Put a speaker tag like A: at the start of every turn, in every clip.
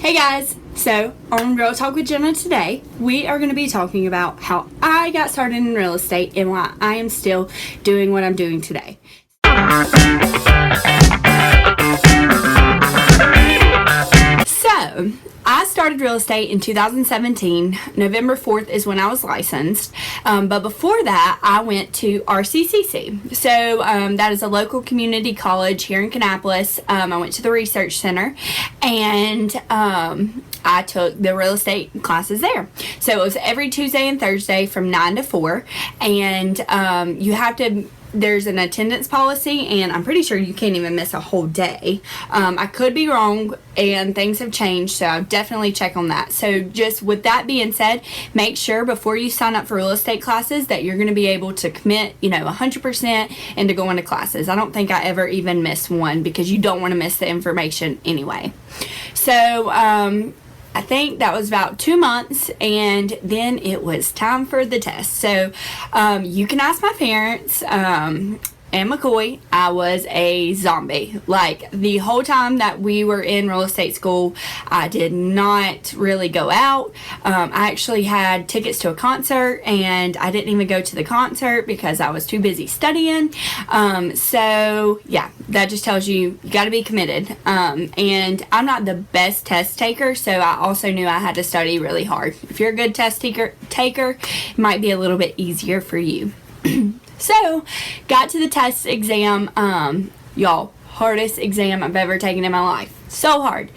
A: Hey guys, so on Real Talk with Jenna today, we are going to be talking about how I got started in real estate and why I am still doing what I'm doing today. So, I started real estate in 2017. November 4th is when I was licensed. But before that, I went to RCCC. So, that is a local community college here in Kannapolis. I went to the Research Center and I took the real estate classes there. So, it was every Tuesday and Thursday from 9 to 4. And there's an attendance policy, and I'm pretty sure you can't even miss a whole day. I could be wrong, and things have changed, so I'll definitely check on that. So just with that being said, make sure before you sign up for real estate classes that you're going to be able to commit, 100% into going to classes. I don't think I ever even missed one because you don't want to miss the information anyway. So, I think that was about 2 months, and then it was time for the test. So you can ask my parents and McCoy. I was a zombie. Like, the whole time that we were in real estate school, I did not really go out. I actually had tickets to a concert, and I didn't even go to the concert because I was too busy studying. So yeah, that just tells you got to be committed. And I'm not the best test taker, so I also knew I had to study really hard. If you're a good test taker, it might be a little bit easier for you. So, got to the test exam, y'all, hardest exam I've ever taken in my life. So hard.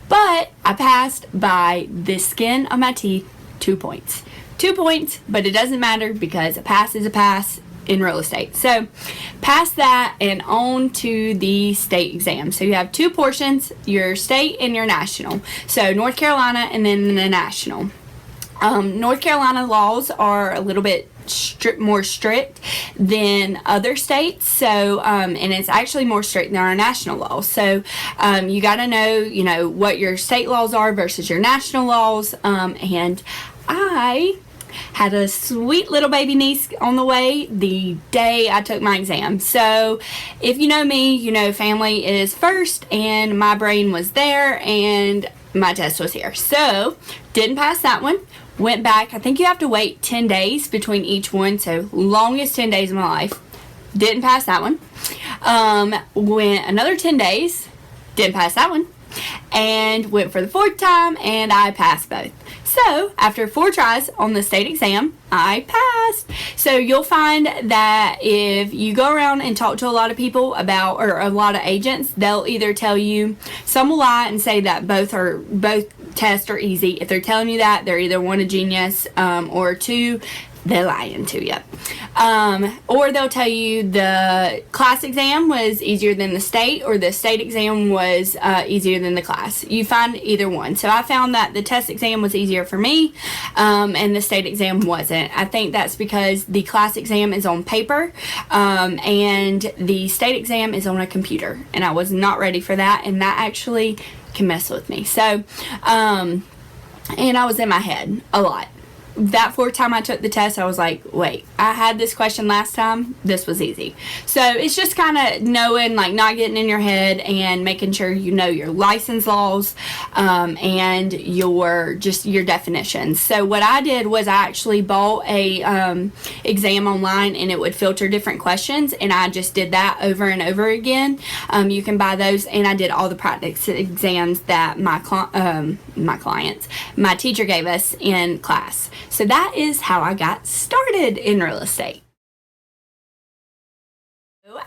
A: But I passed by the skin of my teeth, 2 points. 2 points, but it doesn't matter because a pass is a pass in real estate. So, past that and on to the state exam. So, you have two portions, your state and your national. So, North Carolina and then the national. North Carolina laws are a little bit more strict than other states, so and it's actually more strict than our national laws. So you got to know what your state laws are versus your national laws. And I had a sweet little baby niece on the way the day I took my exam. So if you know me, family is first, and my brain was there and my test was here. So didn't pass that one. Went back. I think you have to wait 10 days between each one, so longest 10 days of my life. Didn't pass that one. Went another 10 days. Didn't pass that one. And went for the fourth time, and I passed both. So, after 4 tries on the state exam, I passed. So, you'll find that if you go around and talk to a lot of people or a lot of agents, they'll either tell you, some will lie and say that both tests are easy. If they're telling you that, they're either one, a genius, or two, they're lying to you. Or they'll tell you the class exam was easier than the state, or the state exam was easier than the class. You find either one. So I found that the test exam was easier for me, and the state exam wasn't. I think that's because the class exam is on paper, and the state exam is on a computer, and I was not ready for that, and that actually can mess with me. So, and I was in my head a lot. That fourth time I took the test, I was like, wait, I had this question last time. This was easy. So it's just kind of knowing, not getting in your head and making sure you know your license laws and your definitions. So what I did was I actually bought a exam online, and it would filter different questions, and I just did that over and over again. You can buy those, and I did all the practice exams that my teacher gave us in class. So that is how I got started in real estate.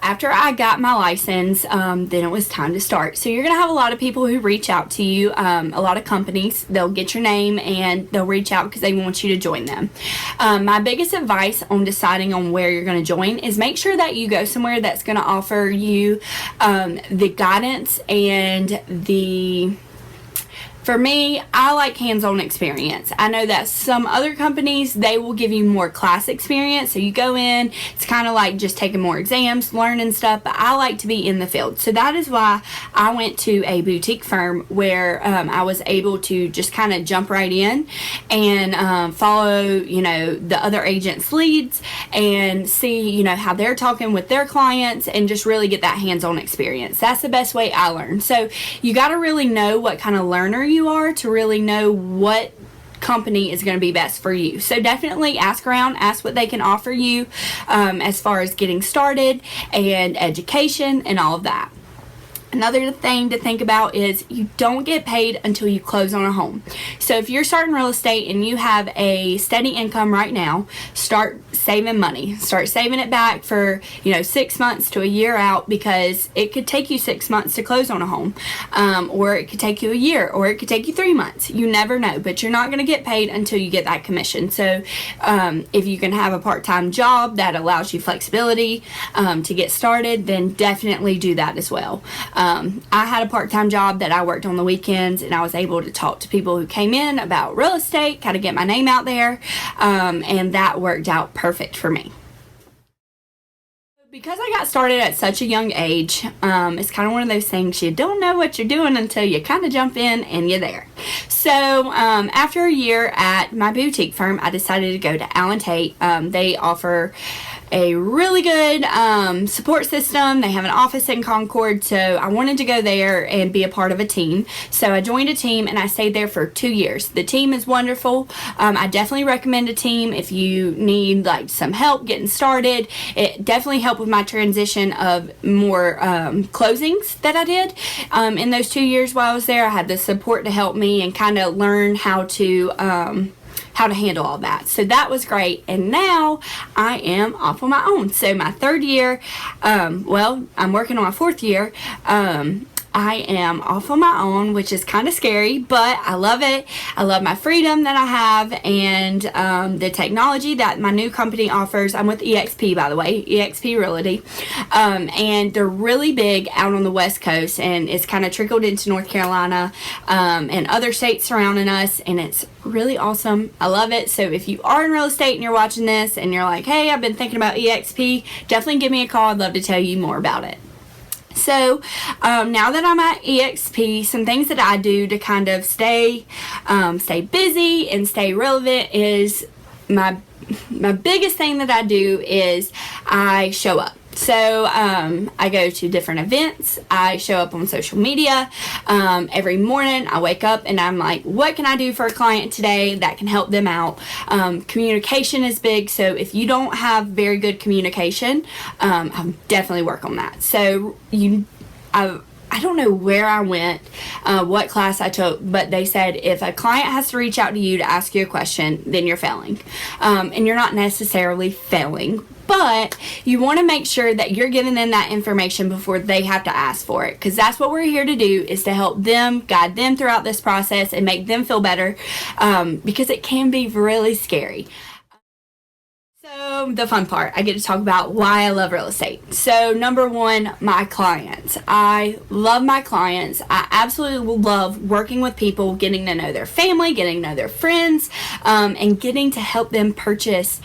A: After I got my license, then it was time to start. So you're going to have a lot of people who reach out to you, a lot of companies. They'll get your name and they'll reach out because they want you to join them. My biggest advice on deciding on where you're going to join is make sure that you go somewhere that's going to offer you the guidance and for me, I like hands-on experience. I know that some other companies, they will give you more class experience. So you go in, it's kind of like just taking more exams, learning stuff, but I like to be in the field. So that is why I went to a boutique firm where I was able to just kind of jump right in and follow, the other agents' leads and see, how they're talking with their clients and just really get that hands-on experience. That's the best way I learn. So you got to really know what kind of learner you you are to really know what company is going to be best for you. So definitely ask around, ask what they can offer you as far as getting started and education and all of that. Another thing to think about is you don't get paid until you close on a home. So if you're starting real estate and you have a steady income right now, start saving money. Start saving it back for 6 months to a year out, because it could take you 6 months to close on a home, or it could take you a year, or it could take you 3 months. You never know, but you're not going to get paid until you get that commission. So if you can have a part-time job that allows you flexibility to get started, then definitely do that as well. I had a part-time job that I worked on the weekends, and I was able to talk to people who came in about real estate, kind of get my name out there, and that worked out perfect for me. Because I got started at such a young age, it's kind of one of those things, you don't know what you're doing until you kind of jump in and you're there. So after a year at my boutique firm, I decided to go to Allen Tate. They offer a really good support system. They have an office in Concord, so I wanted to go there and be a part of a team. So I joined a team and I stayed there for 2 years. The team is wonderful. I definitely recommend a team if you need like some help getting started. It definitely helped with my transition of more closings that I did. In those 2 years while I was there, I had the support to help me and kind of learn how to handle all that. So that was great. And now I am off on my own. So my third year, I'm working on my fourth year. I am off on my own, which is kind of scary, but I love it. I love my freedom that I have, and the technology that my new company offers. I'm with EXP, by the way, EXP Realty, and they're really big out on the West Coast, and it's kind of trickled into North Carolina and other states surrounding us, and it's really awesome. I love it. So if you are in real estate and you're watching this and you're like, hey, I've been thinking about EXP, definitely give me a call. I'd love to tell you more about it. So now that I'm at EXP, some things that I do to kind of stay busy and stay relevant is my biggest thing that I do is I show up. So I go to different events. I show up on social media. Every morning I wake up and I'm like, what can I do for a client today that can help them out? Communication is big. So if you don't have very good communication, I'll definitely work on that. So I don't know where I went, what class I took, but they said if a client has to reach out to you to ask you a question, then you're failing. And you're not necessarily failing, but you want to make sure that you're giving them that information before they have to ask for it, because that's what we're here to do, is to help them, guide them throughout this process and make them feel better, because it can be really scary. So the fun part, I get to talk about why I love real estate. So number one, my clients. I love my clients. I absolutely love working with people, getting to know their family, getting to know their friends, and getting to help them purchase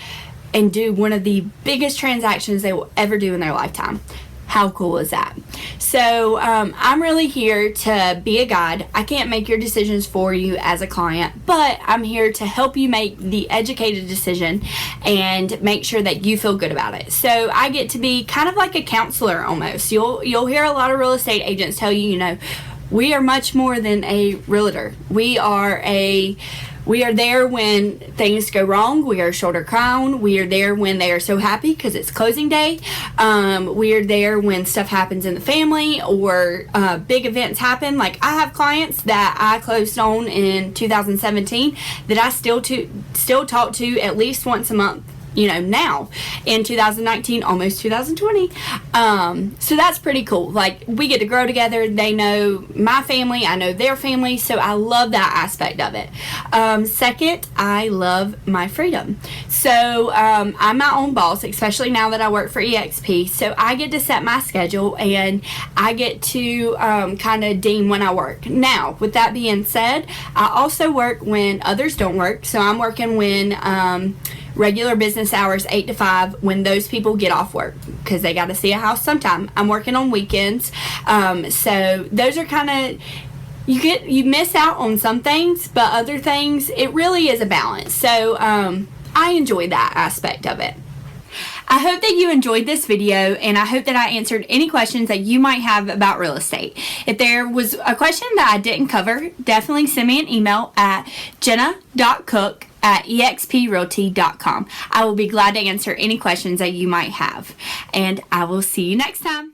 A: and do one of the biggest transactions they will ever do in their lifetime. How cool is that? So I'm really here to be a guide. I can't make your decisions for you as a client, but I'm here to help you make the educated decision and make sure that you feel good about it. So I get to be kind of like a counselor almost. You'll hear a lot of real estate agents tell you, we are much more than a realtor. We are there when things go wrong. We are a shoulder crown. We are there when they are so happy because it's closing day. We are there when stuff happens in the family or big events happen. Like I have clients that I closed on in 2017 that I still talk to at least once a month. Now in 2019, almost 2020. So that's pretty cool. Like we get to grow together. They know my family, I know their family. So I love that aspect of it. Second, I love my freedom. So I'm my own boss, especially now that I work for EXP. So I get to set my schedule and I get to kind of deem when I work. Now, with that being said, I also work when others don't work. So I'm working when regular business hours, 8 to 5, when those people get off work because they got to see a house sometime. I'm working on weekends. So those are kind of, you miss out on some things, but other things, it really is a balance. So I enjoy that aspect of it. I hope that you enjoyed this video, and I hope that I answered any questions that you might have about real estate. If there was a question that I didn't cover, definitely send me an email at jenna.cook@exprealty.com. I will be glad to answer any questions that you might have, and I will see you next time.